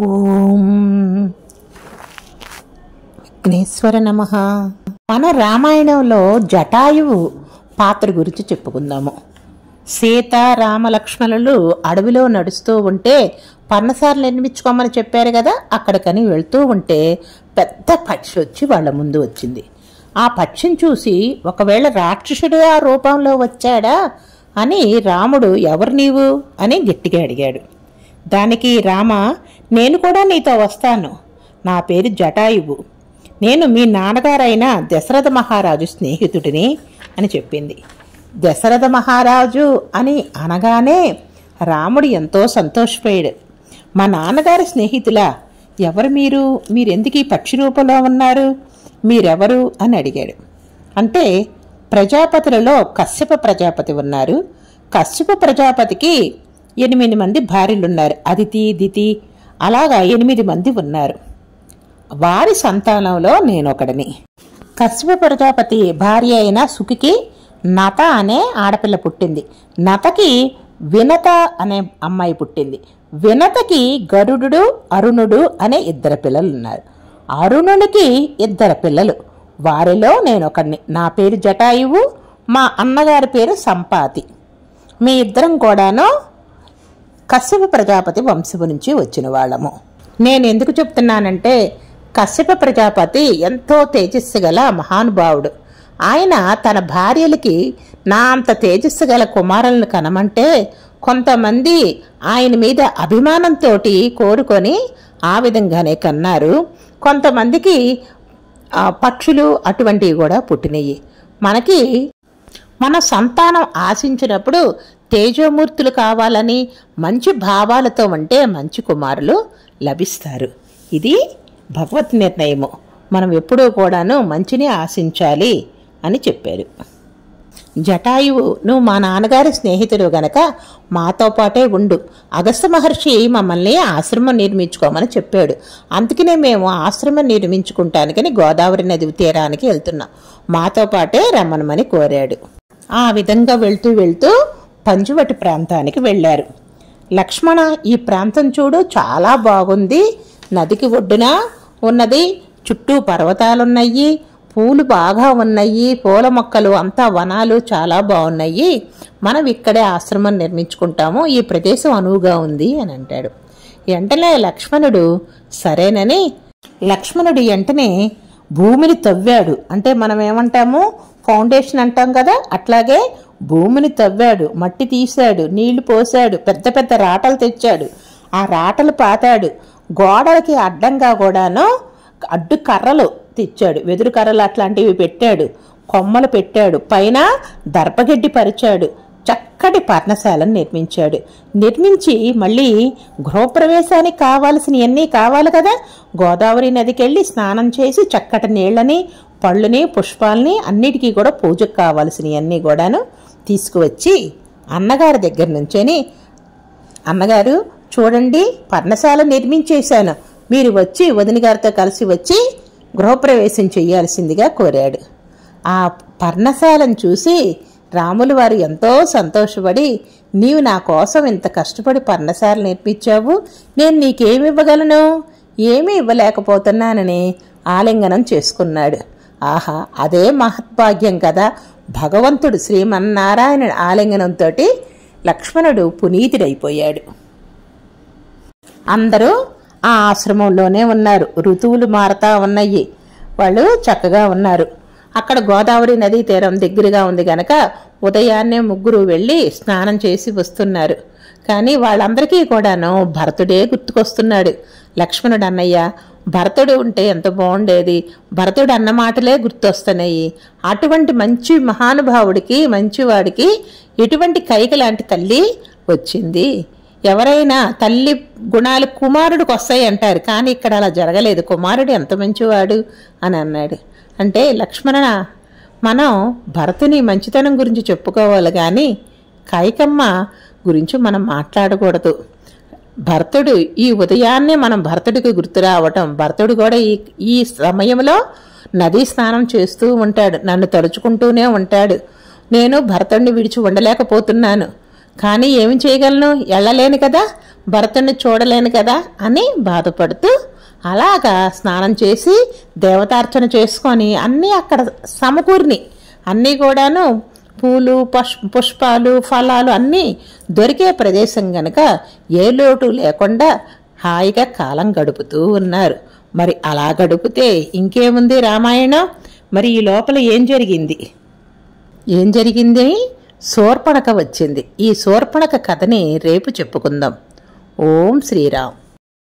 ఓం విఘ్నేశ్వర నమః. మన రామాయణంలో జటాయువు పాత్ర గురించి చెప్పుకుందాము. సీత రామ లక్ష్మణులు అడవిలో నడుస్తూ ఉంటే పర్ణశాల నిర్మించుకోమని చెప్పారు కదా, అక్కడికని వెళ్తూ ఉంటే పెద్ద పక్షి వచ్చి వాళ్ళ ముందు వచ్చింది. ఆ పక్షిని చూసి ఒకవేళ రాక్షసుడు ఆ రూపంలో వచ్చాడా అని రాముడు ఎవరు నీవు అని గట్టిగా అడిగాడు. దానికి రామ, నేను కూడా నీతో వస్తాను, నా పేరు జటాయువు, నేను మీ నాన్నగారైన దశరథ మహారాజు స్నేహితుడిని అని చెప్పింది. దశరథ మహారాజు అని అనగానే రాముడు ఎంతో సంతోషపోయాడు. మా నాన్నగారి స్నేహితులా? ఎవరు మీరెందుకు ఈ పక్షి రూపంలో ఉన్నారు, మీరెవరు అని అడిగాడు. అంటే ప్రజాపతులలో కశ్యప ప్రజాపతి ఉన్నారు. కశ్యప ప్రజాపతికి 8 మంది భార్యలున్నారు. అదితి దితి అలాగా 8 మంది ఉన్నారు. వారి సంతానంలో నేనొకడిని. కశ్యప ప్రజాపతి భార్య అయిన సుఖికి నత అనే ఆడపిల్ల పుట్టింది. నతకి వినత అనే అమ్మాయి పుట్టింది. వినతకి గరుడు అరుణుడు అనే 2 పిల్లలు ఉన్నారు. అరుణునికి 2 పిల్లలు. వారిలో నేనొకడిని. నా పేరు జటాయువు, మా అన్నగారి పేరు సంపాతి. మీ ఇద్దరం కూడాను కశ్యప ప్రజాపతి వంశము నుంచి వచ్చిన వాళ్ళము. నేను ఎందుకు చెప్తున్నానంటే కశ్యప ప్రజాపతి ఎంతో తేజస్సు గల మహానుభావుడు. ఆయన తన భార్యలకి నా అంత తేజస్సు గల కుమారులను కనమంటే కొంతమంది ఆయన మీద అభిమానంతో కోరుకొని ఆ విధంగానే కన్నారు. కొంతమందికి పక్షులు అటువంటివి కూడా పుట్టినయి. మన సంతానం ఆశించినప్పుడు తేజోమూర్తులు కావాలని మంచి భావాలతో ఉంటే మంచి కుమారులు లభిస్తారు. ఇది భగవత్ నిర్ణయము. మనం ఎప్పుడూ కూడాను మంచిని ఆశించాలి అని చెప్పారు. జటాయువు, నువ్వు మా నాన్నగారి స్నేహితుడు గనక మాతో పాటే ఉండు. అగస్త్య మహర్షి మమ్మల్ని ఆశ్రమం నిర్మించుకోమని చెప్పాడు. అందుకనే మేము ఆశ్రమం నిర్మించుకుంటానికని గోదావరి నది తీరానికి వెళ్తున్నాం. మాతో పాటే రమ్మనమని కోరాడు. ఆ విధంగా వెళ్తూ పంచువటి ప్రాంతానికి వెళ్ళారు. లక్ష్మణ, ఈ ప్రాంతం చూడు, చాలా బాగుంది. నదికి ఒడ్డున ఉన్నది, చుట్టూ పర్వతాలున్నాయి, పూలు బాగా ఉన్నాయి, పూల మొక్కలు అంతా వనాలు చాలా బాగున్నాయి. మనం ఇక్కడే ఆశ్రమం నిర్మించుకుంటాము, ఈ ప్రదేశం అనువుగా ఉంది అని అంటాడు. వెంటనే లక్ష్మణుడు సరేనని లక్ష్మణుడు వెంటనే భూమిని తవ్వాడు. అంటే మనం ఏమంటాము, ఫౌండేషన్ అంటాం కదా, అట్లాగే భూమిని తవ్వాడు, మట్టి తీశాడు, నీళ్లు పోశాడు, పెద్ద పెద్ద రాటలు తెచ్చాడు. ఆ రాటలు పాతాడు. గోడలకి అడ్డంగా కూడాను అడ్డు కర్రలు తెచ్చాడు, వెదురు కర్రలు అట్లాంటివి పెట్టాడు, కొమ్మలు పెట్టాడు, పైన దర్పగడ్డి పరిచాడు, చక్కటి పర్ణశాలను నిర్మించి మళ్ళీ గృహప్రవేశానికి కావాల్సినవన్నీ కావాలి కదా, గోదావరి నదికి వెళ్ళి స్నానం చేసి చక్కటి నీళ్ళని పళ్ళుని పుష్పాలని అన్నిటికీ కూడా పూజకు కావాల్సినవన్నీ కూడాను తీసుకువచ్చి అన్నగారి దగ్గర నుంచొని, అన్నగారు చూడండి, పర్ణశాల నిర్మించేశాను, మీరు వచ్చి వదిన గారితో కలిసి వచ్చి గృహప్రవేశం చేయాల్సిందిగా కోరాడు. ఆ పర్ణశాలను చూసి రాములు వారు ఎంతో సంతోషపడి, నీవు నా కోసం ఇంత కష్టపడి పర్ణశాల నిర్మించావు, నేను నీకేమి ఇవ్వగలను, ఏమీ ఇవ్వలేకపోతున్నానని ఆలింగనం చేసుకున్నాడు. ఆహా, అదే మహద్భాగ్యం కదా. భగవంతుడు శ్రీమన్నారాయణుడు ఆలింగనంతో లక్ష్మణుడు పునీతుడైపోయాడు. అందరూ ఆ ఆశ్రమంలోనే ఉన్నారు. ఋతువులు మారుతా ఉన్నాయి, వాళ్ళు చక్కగా ఉన్నారు. అక్కడ గోదావరి నదీ తీరం దగ్గరగా ఉంది గనక ఉదయాన్నే ముగ్గురు వెళ్ళి స్నానం చేసి వస్తున్నారు. కానీ వాళ్ళందరికీ కూడాను భరతుడే గుర్తుకొస్తున్నాడు. లక్ష్మణుడు, అన్నయ్య, భరతుడు ఉంటే ఎంత బాగుండేది, భరతుడు అన్న మాటలే గుర్తొస్తున్నాయి. అటువంటి మంచి మహానుభావుడికి, మంచివాడికి ఎటువంటి కైక లాంటి తల్లి వచ్చింది. ఎవరైనా తల్లి గుణాలు కుమారుడికి వస్తాయి అంటారు, కానీ ఇక్కడ అలా జరగలేదు. కుమారుడు ఎంత మంచివాడు అని అన్నాడు. అంటే లక్ష్మణ, మనం భరతుని మంచితనం గురించి చెప్పుకోవాలి, కానీ కైకమ్మ గురించి మనం మాట్లాడకూడదు. భరతుడు ఈ ఉదయాన్నే మనం భరతుడికి గుర్తు రావటం, భరతుడు కూడా ఈ సమయంలో నదీ స్నానం చేస్తూ ఉంటాడు, నన్ను తలుచుకుంటూనే ఉంటాడు. నేను భరతుడిని విడిచి ఉండలేకపోతున్నాను, కానీ ఏమి చేయగలను, వెళ్ళలేను కదా. భరతుడిని చూడలేను కదా అని బాధపడుతూ అలాగా స్నానం చేసి దేవతార్చన చేసుకొని అన్నీ అక్కడ సమకూరిని అన్నీ కూడాను పూలు పుష్పాలు ఫలాలు అన్నీ దొరికే ప్రదేశం గనక ఏ లోటు లేకుండా హాయిగా కాలం గడుపుతూ ఉన్నారు. మరి అలా గడిపితే ఇంకేముంది రామాయణం. మరి ఈ లోపల ఏం జరిగింది? శూర్పణఖ వచ్చింది. ఈ శూర్పణఖ కథని రేపు చెప్పుకుందాం. ఓం శ్రీరామ్.